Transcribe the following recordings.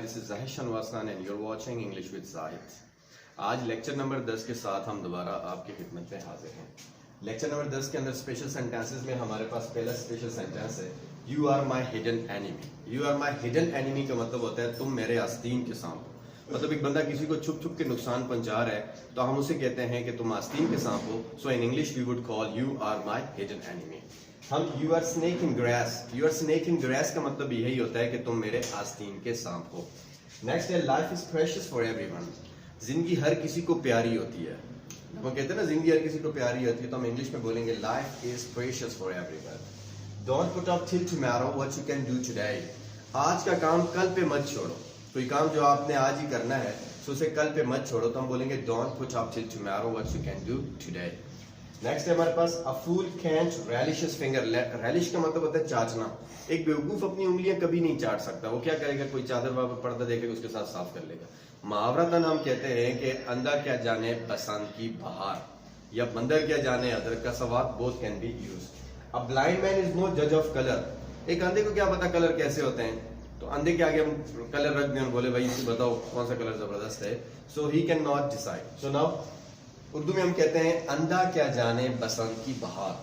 this is Zahish Shanwasan and you're watching English with Zahid। आज lecture number 10 के साथ हम दोबारा आपकी खिदमत में हाजिर हैं। लेक्चर नंबर 10 के अंदर स्पेशल सेंटेंसेस में हमारे पास पहला स्पेशल सेंटेंस है you are my hidden enemy. You are my hidden enemy का मतलब होता है तुम मेरे आस्तीन के सांप हो। मतलब एक बंदा किसी को छुप छुप के नुकसान पहुंचा रहा है तो हम उसे कहते हैं कि तुम आस्तीन के सांप हो। So in English we would call you are my hidden enemy. हम you are snake in grass, you are snake in grass का मतलब यही होता है कि तुम मेरे आस्तीन के सांप हो। नेक्स्ट है life is precious for everyone. जिंदगी हर किसी को प्यारी होती है। हम कहते हैं ना जिंदगी हर किसी को प्यारी होती है, तो हम इंग्लिश में बोलेंगे life is precious for everyone. Don't put off till tomorrow what you can do today. आज का काम कल पे मत छोड़ो। कोई काम जो आपने आज ही करना है तो उसे कल पे मत छोड़ो, तो हम बोलेंगे don't put off till tomorrow what you can do today. Next है हमारे पास a fool can't relish his finger. Relish का मतलब होता है चाटना। एक बेवकूफ अपनी उंगलियां कभी नहीं चाट सकता। वो क्या करेगा, कोई चादर वहां पर पर्दा देखेगा उसके साथ साफ कर लेगा। मुहावरतन हम कहते हैं कि अंधा क्या जाने बसंत की बहार, या बंदर क्या जाने अदरक का सवाद, both can be used. A blind man is no जज ऑफ कलर। एक अंधे को क्या पता कलर कैसे होते हैं, तो अंधे के आगे हम कलर रख दें और बोले भाई इसे बताओ कौन सा कलर जबरदस्त है, so he can not decide. So now Urdu में हम कहते हैं अंधा क्या जाने बसंत की बहार।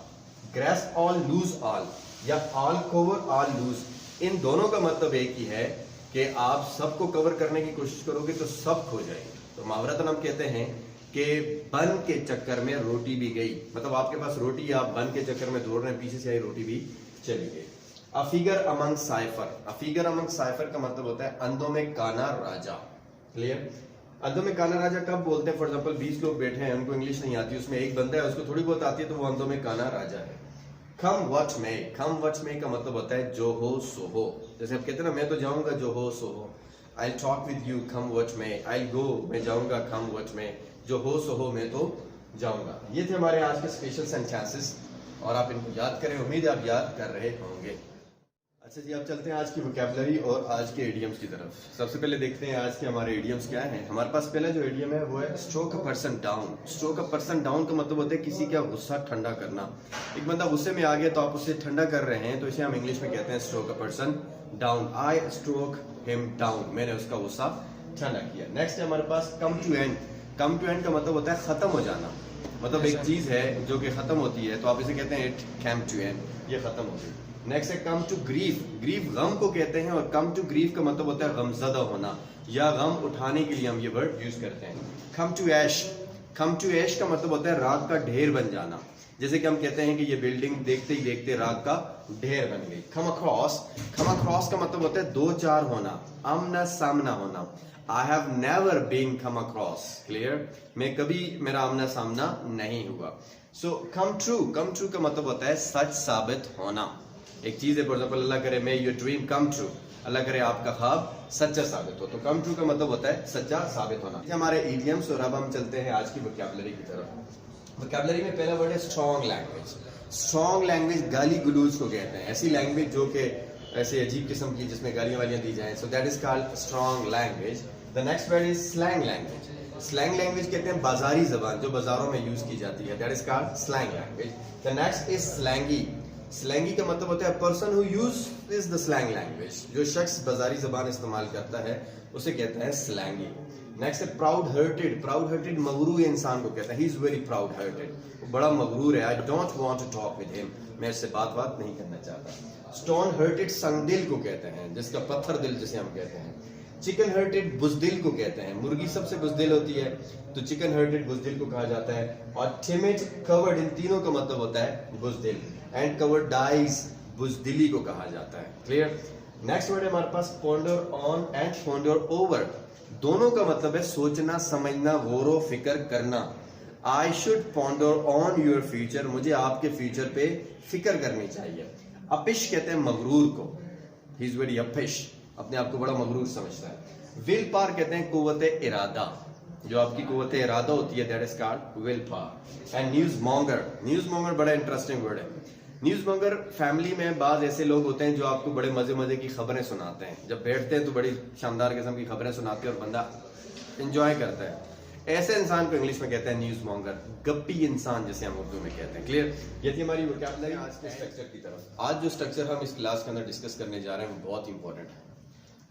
ग्रेस ऑल लूज ऑल या ऑल कवर ऑल लूज, इन दोनों का मतलब एक ही है कि आप सबको कवर करने की कोशिश करोगे तो सब खो जाएंगे। तो मुहावरतन हम कहते हैं कि बन के चक्कर में रोटी भी गई। मतलब आपके पास रोटी, आप बन के चक्कर में दौड़ रहे हैं, पीछे से आई रोटी भी चली गई। A figure among cipher. A figure among cipher का मतलब होता है अंधों में काना राजा। क्लियर। अंधों में काना राजा कब बोलते हैं, फॉर एग्जांपल 20 लोग बैठे हैं, उनको इंग्लिश नहीं आती, उसमें एक बंदा है उसको थोड़ी बहुत आती है, तो वो अंधों में काना राजा है। कम व्हाट मे। कम व्हाट मे का मतलब होता है जो हो सो हो। जैसे आप कहते हैं ना मैं तो जाऊंगा जो हो सो हो। I talk with you come what may. I go, मैं जाऊंगा, कम व्हाट मे, जो हो सो हो, मैं तो जाऊंगा। ये थे हमारे आज के स्पेशल सेंटेंसेस और आप इनको याद करें। उम्मीद है आप याद कर रहे होंगे। अच्छा जी, अब चलते हैं आज की वोकैबुलरी और आज के इडियम्स की तरफ। सबसे पहले देखते हैं आज के हमारे इडियम्स क्या हैं। हमारे पास पहला जो इडियम है वो है stroke a person down. Stroke a person down का मतलब होता है किसी का गुस्सा ठंडा करना। एक बंदा गुस्से में आ गया तो आप उसे ठंडा कर रहे हैं, तो इसे हम इंग्लिश में कहते हैं stroke a person down. I stroke him down, मैंने उसका गुस्सा ठंडा किया। नेक्स्ट है हमारे पास come to end. Come to end का मतलब होता है खत्म हो जाना। मतलब एक चीज है जो कि खत्म होती है तो आप इसे कहते हैं इट कैम टू एंड, ये खत्म हो गई। नेक्स्ट है कम टू ग्रीफ। ग्रीफ गम को कहते हैं और कम टू ग्रीफ का मतलब होता है गमजदा होना या गम उठाने के लिए हम ये वर्ड यूज करते हैं। Come to ash. Come to ऐश का मतलब होता है रात का ढेर बन जाना। जैसे कि हम कहते हैं कि ये बिल्डिंग देखते ही देखते रात का ढेर बन गई। Come across. कम अक्रॉस का मतलब होता है दो चार होना, आमना सामना होना। I have never been come across. Clear, मैं कभी मेरा आमना सामना नहीं हुआ। सो कम ट्रू। कम ट्रू का मतलब होता है सच साबित होना। एक चीज है, फॉर एग्जांपल अल्लाह करे may your dream come true, Allah करे आपका ख्वाब सच्चा साबित हो, तो कम ट्रू का मतलब होता है सच्चा साबित होना। ये हमारे इडियम्स। और अब हम चलते हैं आज की वोकैबुलरी की तरफ। वोकैबुलरी में पहला वर्ड है स्ट्रॉन्ग लैंग्वेज। स्ट्रॉन्ग लैंग्वेज गाली गलूज को कहते हैं, ऐसी लैंग्वेज जो कि ऐसे अजीब किस्म की जिसमें गालियां वालियां दी जाएं, so that is called strong language. The next word is slang language. Slang language कहते हैं बाजारी जबान जो बाजारों में यूज की जाती है, that is called slang language. The next is slangy. Slangy का मतलब होता है person who use the slang language. जो शख्स बाजारी जबान इस्तेमाल करता है उसे कहते हैं स्लैंगी। नेक्स्ट है प्राउड हार्टेड। प्राउड हार्टेड मगरूर इंसान को कहता है, he is very proud hearted, वो बड़ा मगरूर है। I don't want to talk with him, मैं इससे बात नहीं करना चाहता। स्टोन हार्टेड संगदिल को कहते हैं, जिसका पत्थर दिल जिसे हम कहते हैं। चिकन हार्टेड बुजदिल को कहते हैं, मुर्गी सबसे बुजदिल होती है तो चिकन हार्टेड बुजदिल को कहा जाता है। और टिमिड कवर्ड, इन तीनों का मतलब होता है बुजदिल। एंड कवर्डाइज, बुजदिली को कहा जाता है। क्लियर। नेक्स्ट वर्ड है हमारे पास ponder on and ponder over. दोनों का मतलब है सोचना समझना, गौर फिक्र करना। I should ponder on your future, मुझे आपके फ्यूचर पे फिक्र करनी चाहिए। अपिश कहते हैं मगरूर को, ही इज वेरी अपिश, अपने आप को बड़ा मगरूर समझता है। विल पावर कहते हैं कुव्वत इरादा, जो आपकी कुव्वत इरादा होती है, that is called will power. And news monger. News monger बड़ा इंटरेस्टिंग वर्ड है। न्यूज मॉन्गर फैमिली में बाज ऐसे लोग होते हैं जो आपको बड़े मजे मजे की खबरें सुनाते हैं। जब बैठते हैं तो बड़ी शानदार किस्म की खबरें सुनाते हैं और बंदा एंजॉय करता है। ऐसे इंसान को इंग्लिश में कहते हैं न्यूज मॉन्गर, गप्पी इंसान जिसे हम उर्दू में कहते हैं। क्लियर। ये थी हमारी वोकैबुलरी आज के स्ट्रक्चर की तरफ। आज जो स्ट्रक्चर हम इस क्लास के अंदर डिस्कस करने जा रहे हैं वो बहुत इंपॉर्टेंट है।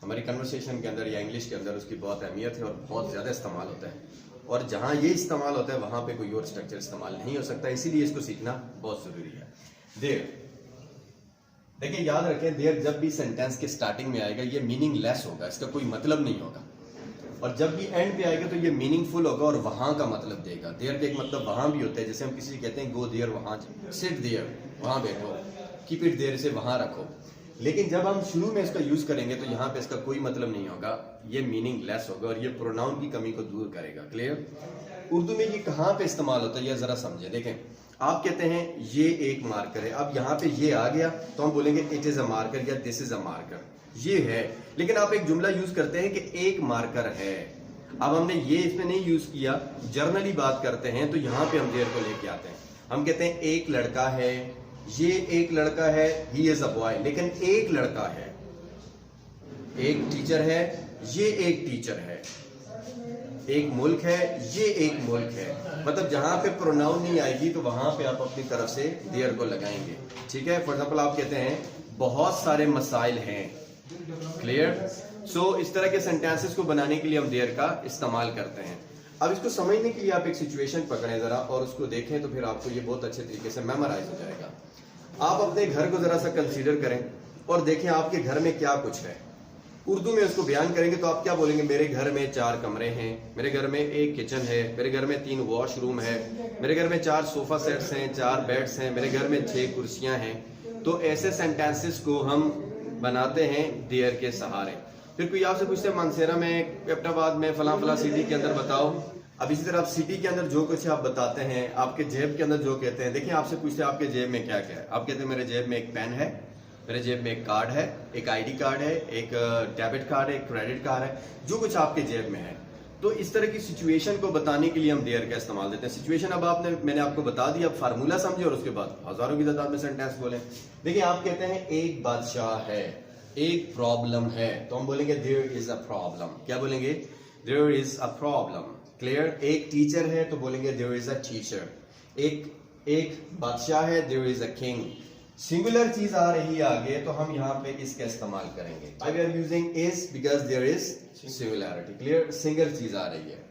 हमारी कन्वर्सेशन के अंदर या इंग्लिश के अंदर उसकी बहुत अहमियत है और बहुत ज़्यादा इस्तेमाल होता है, और जहाँ ये इस्तेमाल होता है वहाँ पे कोई और स्ट्रक्चर इस्तेमाल नहीं हो सकता, इसीलिए इसको सीखना बहुत ज़रूरी है। देयर, देखिए याद रखें, देयर जब भी सेंटेंस के स्टार्टिंग में आएगा ये मीनिंगलेस होगा, इसका कोई मतलब नहीं होगा, और जब भी एंड पे आएगा तो ये मीनिंगफुल होगा और वहां का मतलब देगा। देयर का एक मतलब वहां भी होता है, जैसे हम किसी कहते हैं गो देयर, वहां सिट देयर, वहां बैठो, कीप इट देयर से वहां रखो, लेकिन जब हम शुरू में इसका यूज करेंगे तो यहाँ पे इसका कोई मतलब नहीं होगा, ये मीनिंगलेस होगा और ये प्रोनाउन की कमी को दूर करेगा। क्लियर? उर्दू में ये कहाँ पे इस्तेमाल होता है ये जरा समझे। देखें, आप कहते हैं ये एक मार्कर है, अब यहाँ पे ये आ गया तो हम बोलेंगे इट इज अ मार्कर या दिस इज अ मार्कर, ये है। लेकिन आप एक जुमला यूज करते हैं कि एक मार्कर है, अब हमने ये इसमें नहीं यूज किया, जर्नली बात करते हैं तो यहाँ पे हम देयर को लेके आते हैं। हम कहते हैं एक लड़का है, ये एक लड़का है, ही इज अ बॉय, लेकिन एक लड़का है, एक टीचर है, ये एक टीचर है, एक मुल्क है, ये एक मुल्क है। मतलब जहां पे प्रोनाउन नहीं आएगी तो वहां पे आप अपनी तरफ से देयर को लगाएंगे। ठीक है? फॉर एग्जाम्पल आप कहते हैं बहुत सारे मसाइल हैं। क्लियर? सो इस तरह के सेंटेंसेस को बनाने के लिए हम देयर का इस्तेमाल करते हैं। अब इसको समझने के लिए आप एक सिचुएशन पकड़ें जरा और उसको देखें तो फिर आपको ये बहुत अच्छे तरीके से मेमोराइज हो जाएगा। आप अपने घर को जरा सा कंसीडर करें और देखें आपके घर में क्या कुछ है। उर्दू में उसको बयान करेंगे तो आप क्या बोलेंगे? मेरे घर में 4 कमरे हैं, मेरे घर में एक किचन है, मेरे घर में 3 वॉशरूम है, मेरे घर में 4 सोफा सेट्स हैं, 4 बेड्स हैं, मेरे घर में 6 कुर्सियां हैं। तो ऐसे सेंटेंसेस को हम बनाते हैं देयर के सहारे। फिर कोई आपसे पूछते हैं मानसेरा में, कैप्टाबाद में, फला फला सिटी के अंदर बताओ। अब इसी तरह आप सिटी के अंदर जो कुछ आप बताते हैं, आपके जेब के अंदर जो कहते हैं, देखिए आपसे पूछते हैं आपके जेब में क्या क्या है। आप कहते हैं मेरे जेब में एक पेन है, मेरे जेब में एक कार्ड है, एक आईडी कार्ड है, एक डेबिट कार्ड है, एक क्रेडिट कार्ड है, जो कुछ आपके जेब में है। तो इस तरह की सिचुएशन को बताने के लिए हम देयर का इस्तेमाल देते हैं। सिचुएशन अब मैंने आपको बता दी, अब फार्मूला समझे और उसके बाद हजारों की तादाद में सेंटेंस बोले। देखिए आप कहते हैं एक बादशाह है, एक प्रॉब्लम है, तो हम बोलेंगे देयर इज अ प्रॉब्लम। क्या बोलेंगे? There is a problem. Clear? एक टीचर है तो बोलेंगे देयर इज अ टीचर। एक बादशाह है, there is a king. Singular चीज आ रही है आगे तो हम यहाँ पे इसका इस्तेमाल करेंगे। I we are using is because there is singularity. Clear? Single चीज आ रही है।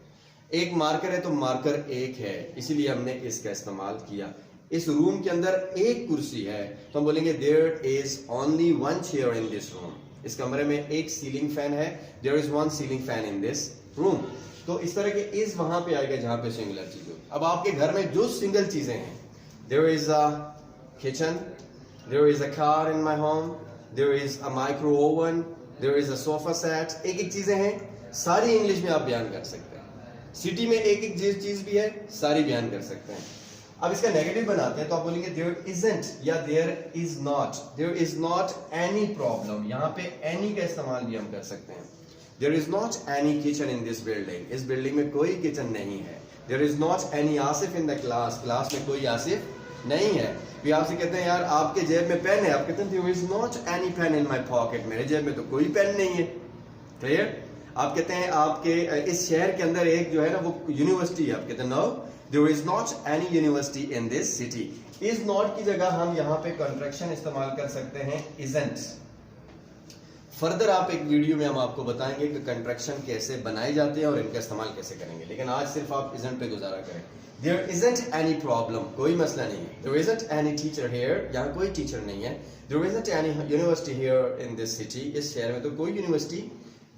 एक मार्कर है तो मार्कर एक है, इसीलिए हमने इसका इस्तेमाल किया। इस रूम के अंदर एक कुर्सी है तो हम बोलेंगे there is only 1 chair in this room. इस कमरे में एक सीलिंग फैन है, there is 1 ceiling fan in this room. तो इस तरह के इज वहां पे आएगा जहां पे सिंगुलर चीज हो। अब आपके घर में जो सिंगल चीजें हैं, there is a kitchen, there is a car in my home, there is a micro oven, there is a sofa set। एक एक चीजें हैं, सारी इंग्लिश में आप बयान कर सकते हैं। सिटी में एक एक चीज भी है, सारी बयान कर सकते हैं। अब इसका नेगेटिव बनाते हैं तो आप बोलेंगे there isn't या there is not, there is not any problem। यहाँ पे any का इस्तेमाल भी हम कर सकते हैं। there is not any kitchen in this building। इस बिल्डिंग में कोई किचन नहीं है। there is not any Asif in the class। Class में कोई आसिफ नहीं है। फिर आपसे कहते हैं यार आपके जेब में पेन है, आप कहते हैं there is not any pen in my pocket। मेरे जेब में तो कोई पेन नहीं है। क्लियर? आप कहते हैं आपके इस शहर के अंदर एक जो है ना वो यूनिवर्सिटी है, आप कहते हैं no there is not any university in this city। is not की जगह हम यहाँ पे कंट्रैक्शन इस्तेमाल कर सकते हैं isn't। फर्दर आप एक वीडियो में हम आपको बताएंगे कि कंट्रैक्शन कैसे बनाए जाते हैं और इनका इस्तेमाल कैसे करेंगे, लेकिन आज सिर्फ आप isn't पे गुजारा करें। There isn't any problem, कोई मसला नहीं है। There isn't any teacher here, यहाँ कोई टीचर नहीं है। There isn't any university here in this city, इस शहर में तो कोई यूनिवर्सिटी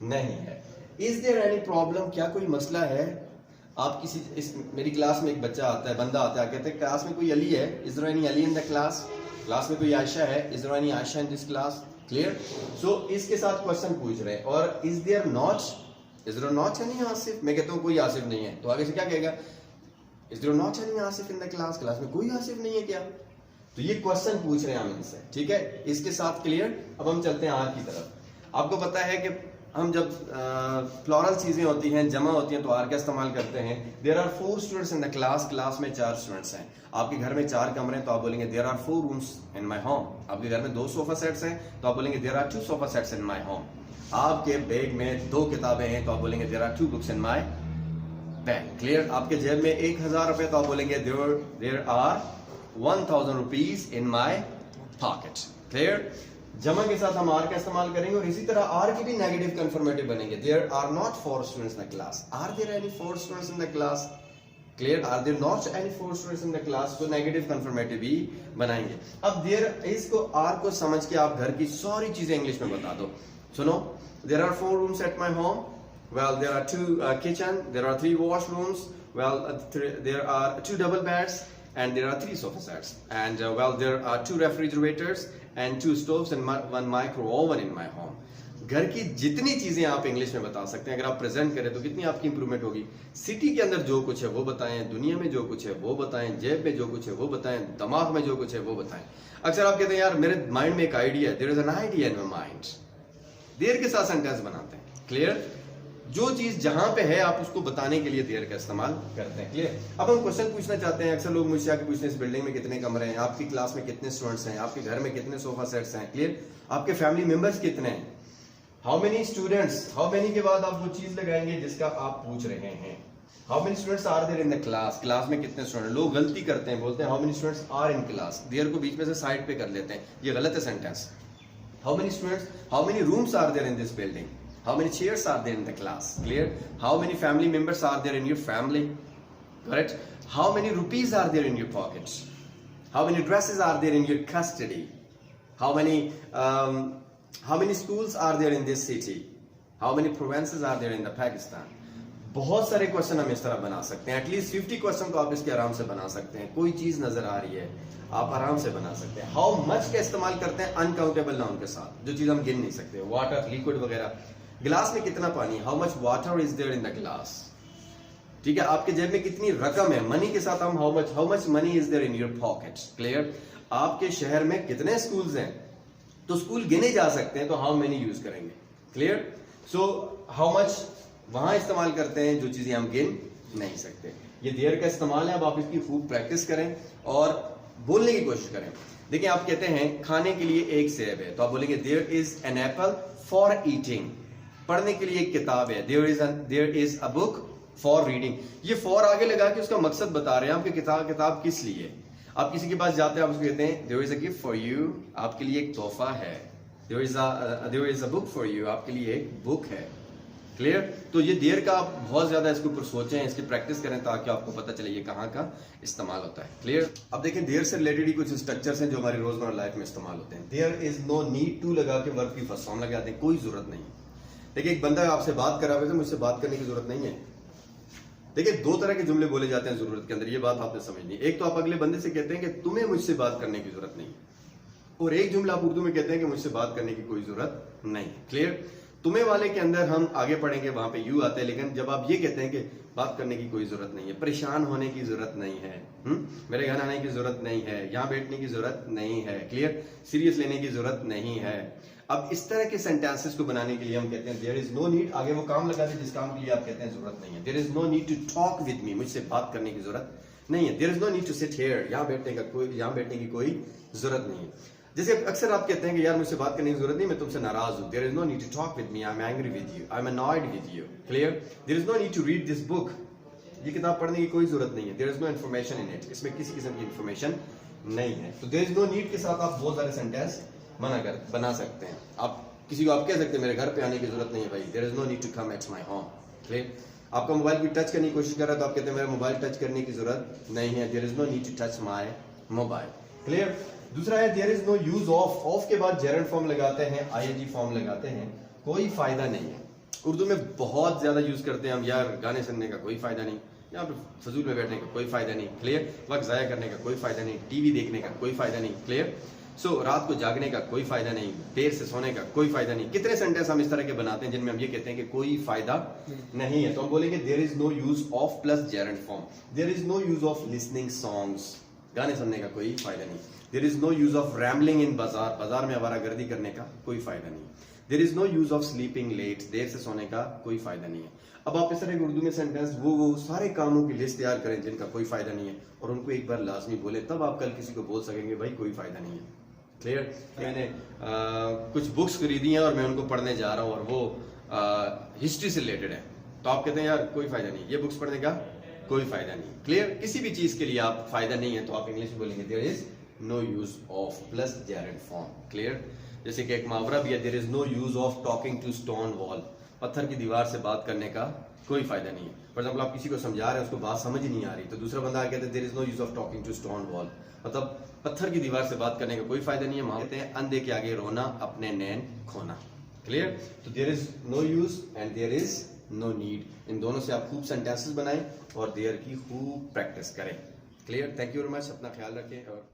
नहीं है। Is there any problem, क्या कोई मसला है? आप मेरी क्लास में एक बच्चा आता है, बंदा आता है, कहते हैं क्लास में कोई अली है, is there any Ali in the class? Class में कोई आयशा है, is there any Aisha in this class? Clear? So इसके साथ क्वेश्चन पूछ रहे हैं। और is there not any Asif? मैं कहता हूँ कोई आसिफ नहीं है, तो आगे से क्या कहेगा? Is there not any Asif in the class? Class में कोई आसिफ नहीं है क्या? तो ये क्वेश्चन पूछ रहे हैं हम इनसे। ठीक है? इसके साथ क्लियर? अब हम चलते हैं आर की तरफ। आपको पता है कि हम जब फ्लोरल चीजें होती हैं, जमा होती हैं, तो आर का इस्तेमाल करते हैं। There are 4 students in the class. Class में 4 स्टूडेंट्स हैं। आपके घर में 4 कमरे हैं तो आप बोलेंगे there are 4 rooms in my home. आपके घर में 2 सोफा सेट्स हैं तो आप बोलेंगे there are 2 sofa sets in my home. आपके बैग में 2 किताबें हैं तो आप बोलेंगे there are 2 books in my bag. Clear? आपके जेब में 1000 रुपए तो आप बोलेंगे there are 1000 rupees in my pocket. Clear? जमा के साथ हम आर का इस्तेमाल करेंगे और इसी तरह आर की भी नेगेटिव कन्फर्मेटिव बनेंगे। There are not 4 students in the class, are there any 4 students in the class, clear, are there not any 4 students in the class, तो नेगेटिव कन्फर्मेटिव भी बनाएंगे। अब देयर इसको आर को समझ के आप घर की सारी चीजें इंग्लिश में बता दो। सुनो, there are 4 rooms at my home, well there are 2 kitchen, there are 3 washrooms, well there are 2 double beds and there are 3 sofa sets, and well there are 2 refrigerators and 2 stoves and 1 micro oven in my home. घर की जितनी चीजें आप English में बता सकते हैं, अगर आप प्रेजेंट करें तो कितनी आपकी इंप्रूवमेंट होगी। सिटी के अंदर जो कुछ है वो बताएं, दुनिया में जो कुछ है वो बताएं, जेब में जो कुछ है वो बताएं, दिमाग में जो कुछ है वो बताएं। अक्सर आप कहते हैं यार मेरे माइंड में एक आइडिया है, there is an idea in my mind, there के साथ सेंटेंस बनाते हैं। क्लियर, जो चीज जहां पे है आप उसको बताने के लिए देयर का इस्तेमाल करते हैं। क्लियर, अब हम क्वेश्चन पूछना चाहते हैं। अक्सर लोग मुझसे आके पूछते हैं इस बिल्डिंग में कितने कमरे हैं, आपकी क्लास में कितने स्टूडेंट्स हैं, आपके घर में कितने सोफा सेट्स हैं, क्लियर, आपके फैमिली मेंबर्स कितने हैं, how many students, how many के बाद आप वो चीज लगाएंगे जिसका आप पूछ रहे हैं। How many students are there in the class, class में कितने स्टूडेंट। लोग गलती करते हैं, बोलते हैं how many students are in class, there को बीच में से साइड पे कर लेते हैं, ये गलत है sentence. How many students, how many rooms are there in this building, how many chairs are there in the class, clear, how many family members are there in your family, correct, how many rupees are there in your pockets, how many dresses are there in your custody, how many schools are there in this city, how many provinces are there in the Pakistan। बहुत सारे question हम इस तरह बना सकते हैं, at least 50 question को आप इसके आराम से बना सकते हैं। कोई चीज नजर आ रही है आप आराम से बना सकते हैं। हाउ मच का इस्तेमाल करते हैं अनकाउंटेबल नाउन के साथ, जो चीज हम गिन नहीं सकते, वाटर, लिक्विड वगैरह। गिलास में कितना पानी, how much water is there in the glass, ठीक है। आपके जेब में कितनी रकम है, मनी के साथ हम how much money is there in your pocket, clear. आपके शहर में कितने स्कूल्स हैं, तो स्कूल गिने जा सकते हैं, तो हाउ मेनी यूज करेंगे, क्लियर। सो हाउ मच वहां इस्तेमाल करते हैं जो चीजें हम गिन नहीं सकते। ये देयर का इस्तेमाल है। अब आप इसकी खूब प्रैक्टिस करें और बोलने की कोशिश करें। देखिए, आप कहते हैं खाने के लिए एक सेब है, तो आप बोलेंगे there is an apple for eating, पढ़ने के लिए एक किताब है, there is a book for reading. ये फॉर आगे लगा के उसका मकसद बता रहे हैं, आपकी किताब किस लिए। आप किसी के पास जाते हैं, आप उसको कहते हैं there is a gift for you, आपके लिए एक तोहफा है। There is a book for you, आपके लिए एक बुक है, क्लियर। तो ये देयर का आप बहुत ज्यादा इसके ऊपर सोचें, इसकी प्रैक्टिस करें, ताकि आपको पता चले ये कहाँ का इस्तेमाल होता है, क्लियर। अब देखें, देयर से रिलेटेड ही कुछ स्ट्रक्चर्स हैं जो हमारी रोजमर्रा लाइफ में इस्तेमाल होते हैं। There is no need to लगा के वर्ब की फर्स्ट फॉर्म लगाते हैं, कोई जरूरत नहीं। देखिए, एक बंदा आपसे बात कर रहा है, मुझसे बात करने की जरूरत नहीं है। देखिए, 2 तरह के जुमले बोले जाते हैं जरूरत के अंदर, ये बात आपने समझनी। एक तो आप अगले बंदे से कहते हैं कि तुम्हें मुझसे बात करने की जरूरत नहीं, और एक जुमला आप उर्दू में कहते हैं कि मुझसे बात करने की कोई जरूरत नहीं, क्लियर। तुम्हें वाले के अंदर हम आगे पढ़ेंगे, वहां पे यू आता है, लेकिन जब आप ये कहते हैं कि बात करने की कोई जरूरत नहीं है, परेशान होने की जरूरत नहीं है, मेरे घर आने की जरूरत नहीं है, यहाँ बैठने की जरूरत नहीं है, क्लियर, सीरियस लेने की जरूरत नहीं है। अब इस तरह के सेंटेंसेस को बनाने के लिए हम कहते हैं देयर इज नो नीड, आगे वो काम लगा दे जिस काम के लिए आप कहते हैं जरूरत नहीं है। There is no need to talk with me, मुझसे बात करने की जरूरत नहीं है। There is no need to sit here, यहाँ बैठने की कोई जरूरत नहीं है। जैसे अक्सर आप कहते हैं कि यार मुझसे बात करने की जरूरत नहीं, मैं तुमसे नाराज हूं। There is no need to talk with me, I am angry with you, I am annoyed with you, clear. There is no need to read this book, ये किताब पढ़ने की कोई जरूरत नहीं है। There is no information in it, इसमें किसी किस्म की इन्फॉर्मेशन नहीं है। तो देयर इज नो नीड के साथ आप बहुत सारे सेंटेंस बना सकते हैं। आप किसी को आप कह सकते हैं मेरे घर पे आने की जरूरत नहीं है भाई, there is no need to come at my home, clear. आपका मोबाइल भी टच करने की कोशिश कर रहा है, तो आप कहते हैं मेरा मोबाइल टच करने की जरूरत नहीं है, there is no need to touch my mobile, clear. दूसरा है there is no use of, of के बाद जेरंड फॉर्म लगाते हैं, आईएनजी फॉर्म लगाते हैं, कोई फायदा नहीं है। उर्दू में बहुत ज्यादा यूज करते हैं हम, यार गाने सुनने का कोई फायदा नहीं, यहाँ पे फजूल में बैठने का कोई फायदा नहीं, क्लियर। वक्त जाया करने का कोई फायदा नहीं, टीवी देखने का कोई फायदा नहीं, क्लियर। सो रात को जागने का कोई फायदा नहीं, देर से सोने का कोई फायदा नहीं। कितने सेंटेंस हम इस तरह के बनाते हैं जिनमें हम ये कहते हैं कि कोई फायदा नहीं है, तो हम बोलेंगे there is no use of plus gerund form. There is no use of listening songs, गाने सुनने का कोई फायदा नहीं। There is no use of rambling in bazaar, बाजार में आवारागर्दी करने का कोई फायदा नहीं। There is no use of sleeping late, देर से सोने का कोई फायदा नहीं है। अब आप इस तरह के उर्दू में सेंटेंस वो सारे कामों की लिस्ट तैयार करें जिनका कोई फायदा नहीं है, और उनको एक बार लाजमी बोले, तब आप कल किसी को बोल सकेंगे भाई कोई फायदा नहीं है, क्लियर। मैंने कुछ बुक्स खरीदी हैं और मैं उनको पढ़ने जा रहा हूँ, और वो हिस्ट्री से रिलेटेड है, तो आप कहते हैं यार कोई फायदा नहीं, ये बुक्स पढ़ने का कोई फायदा नहीं, क्लियर। किसी भी चीज के लिए आप फायदा नहीं है तो आप इंग्लिश में बोलेंगे there is no use of plus gerund form, clear. जैसे कि एक मुहावरा भी है, there is no use of talking to stone wall, पत्थर की दीवार से बात करने का कोई फायदा नहीं है। फॉर एग्जाम्पल आप किसी को समझा रहे हैं, उसको बात समझ ही नहीं आ रही, तो दूसरा बंदा कहते हैं there is no use of talking to stone wall, मतलब पत्थर की दीवार से बात करने का कोई फायदा नहीं है। वहां कहते हैं अंधे के आगे रोना, अपने नैन खोना। क्लियर? तो there is no use and there is no need, इन दोनों से आप खूब सेंटेंसेस बनाएं और देयर की खूब प्रैक्टिस करें। Clear? Thank you very much, अपना ख्याल रखें और